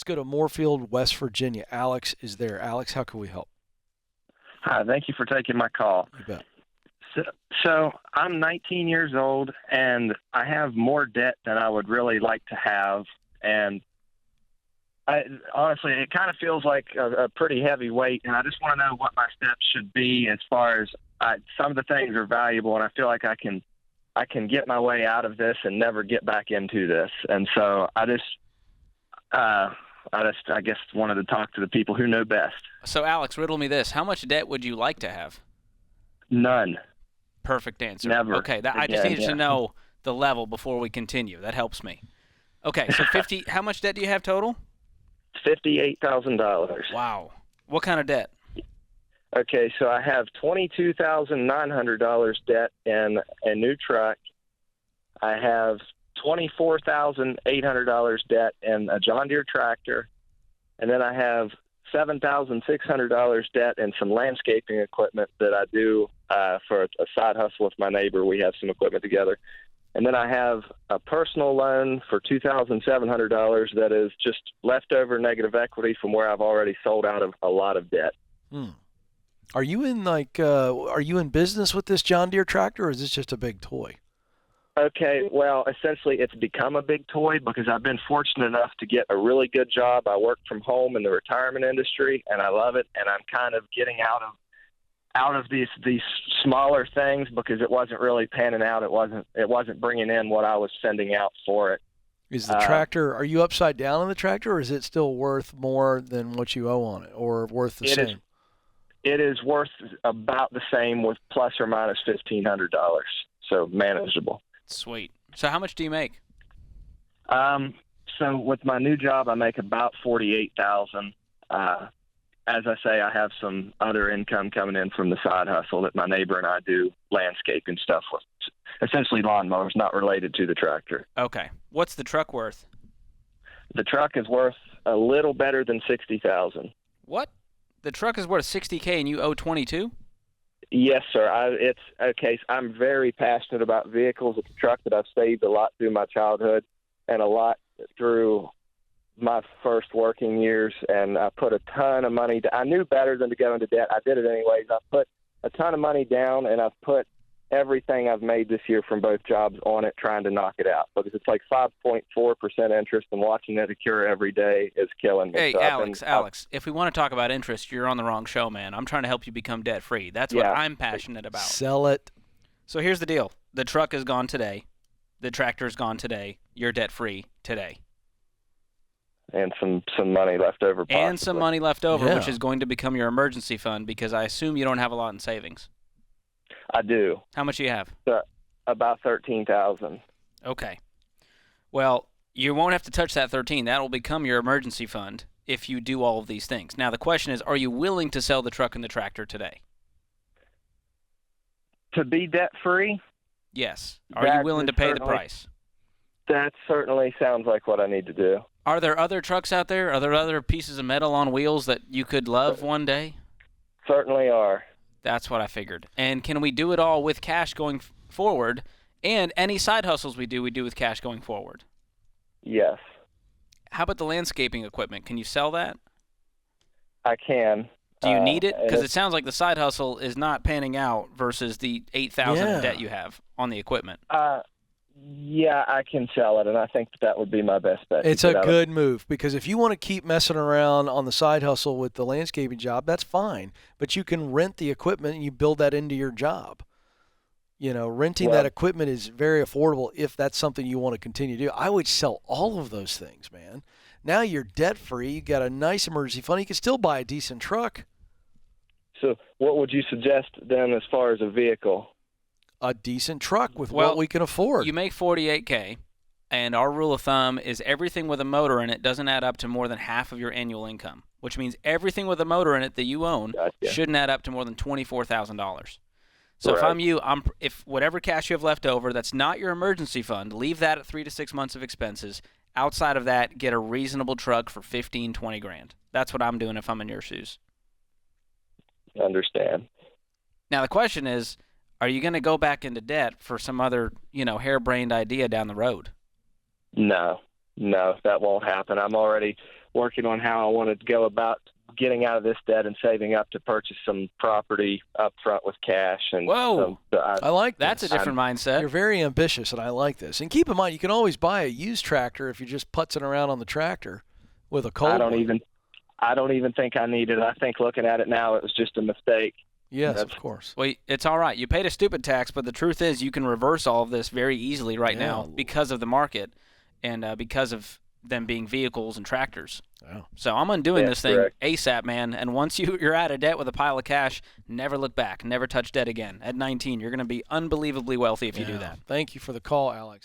Let's go to Moorfield, West Virginia. Alex is there. Alex, how can we help? Hi, thank you for taking my call. You bet. So I'm 19 years old, and I have more debt than I would really like to have. And honestly, it kind of feels like a pretty heavy weight, and I just want to know what my steps should be as far as some of the things are valuable, and I feel like I can get my way out of this and never get back into this. And so I guess wanted to talk to the people who know best. So, Alex, riddle me this. How much debt would you like to have? None. Perfect answer. Never. Okay, I just needed to know the level before we continue. That helps me. Okay, so 50. How much debt do you have total? $58,000. Wow. What kind of debt? Okay, so I have $22,900 debt in a new truck. I have $24,800 debt in a John Deere tractor, and then I have $7,600 debt in some landscaping equipment that I do for a side hustle with my neighbor. We have some equipment together. And then I have a personal loan for $2,700 that is just leftover negative equity from where I've already sold out of a lot of debt. Are you in business with this John Deere tractor, or is this just a big toy? Okay, well, essentially it's become a big toy because I've been fortunate enough to get a really good job. I work from home in the retirement industry, and I love it, and I'm kind of getting out of these smaller things because it wasn't really panning out. It wasn't bringing in what I was sending out for it. Is the tractor, are you upside down on the tractor, or is it still worth more than what you owe on it, or worth the same? It is worth about the same with plus or minus $1,500, so manageable. Sweet. So how much do you make? So with my new job, I make about $48,000. As I say, I have some other income coming in from the side hustle that my neighbor and I do landscaping stuff with. Essentially lawnmowers, not related to the tractor. Okay. What's the truck worth? The truck is worth a little better than $60,000. What? The truck is worth $60K and you owe $22,000? Yes, sir. It's okay. So I'm very passionate about vehicles. It's a truck that I've saved a lot through my childhood and a lot through my first working years, and I put a ton of money. I knew better than to go into debt. I did it anyways. I put a ton of money down, and I've put everything I've made this year from both jobs on it, trying to knock it out because it's like 5.4% interest, and watching it occur every day is killing me. Hey, so Alex, if we want to talk about interest, you're on the wrong show, man. I'm trying to help you become debt-free. That's what I'm passionate about. Sell it. So here's the deal. The truck is gone today. The tractor is gone today. You're debt-free today. And some money left over. Possibly. And some money left over, which is going to become your emergency fund because I assume you don't have a lot in savings. I do. How much do you have? About $13,000. Okay. Well, you won't have to touch that 13. That will become your emergency fund if you do all of these things. Now, the question is, are you willing to sell the truck and the tractor today? To be debt-free? Yes. Are you willing to pay the price? That certainly sounds like what I need to do. Are there other trucks out there? Are there other pieces of metal on wheels that you could love one day? Certainly are. That's what I figured. And can we do it all with cash going forward? And any side hustles we do with cash going forward? Yes. How about the landscaping equipment? Can you sell that? I can. Do you need it? Because it sounds like the side hustle is not panning out versus the $8,000 in debt you have on the equipment. Yeah, I can sell it, and I think that would be my best bet. It's a good move because if you want to keep messing around on the side hustle with the landscaping job, that's fine. But you can rent the equipment and you build that into your job. You know, renting that equipment is very affordable if that's something you want to continue to do. I would sell all of those things, man. Now you're debt-free. You got a nice emergency fund. You can still buy a decent truck. So what would you suggest then as far as a vehicle? A decent truck with what we can afford. You make $48K, and our rule of thumb is everything with a motor in it doesn't add up to more than half of your annual income, which means everything with a motor in it that you own shouldn't add up to more than $24,000. So if I'm you, if whatever cash you have left over, that's not your emergency fund, leave that at 3 to 6 months of expenses. Outside of that, get a reasonable truck for $15,000-$20,000. That's what I'm doing if I'm in your shoes. Understand. Now the question is, are you going to go back into debt for some other, harebrained idea down the road? No, that won't happen. I'm already working on how I wanted to go about getting out of this debt and saving up to purchase some property up front with cash. And Whoa. I like this. That's a different mindset. You're very ambitious, and I like this. And keep in mind, you can always buy a used tractor if you're just putzing around on the tractor with a cold. I don't even think I need it. I think looking at it now, it was just a mistake. Yes, of course. Well, it's all right. You paid a stupid tax, but the truth is you can reverse all of this very easily right now because of the market and because of them being vehicles and tractors. Wow. So I'm undoing this thing correct. ASAP, man. And once you're out of debt with a pile of cash, never look back. Never touch debt again. At 19, you're going to be unbelievably wealthy if you do that. Thank you for the call, Alex.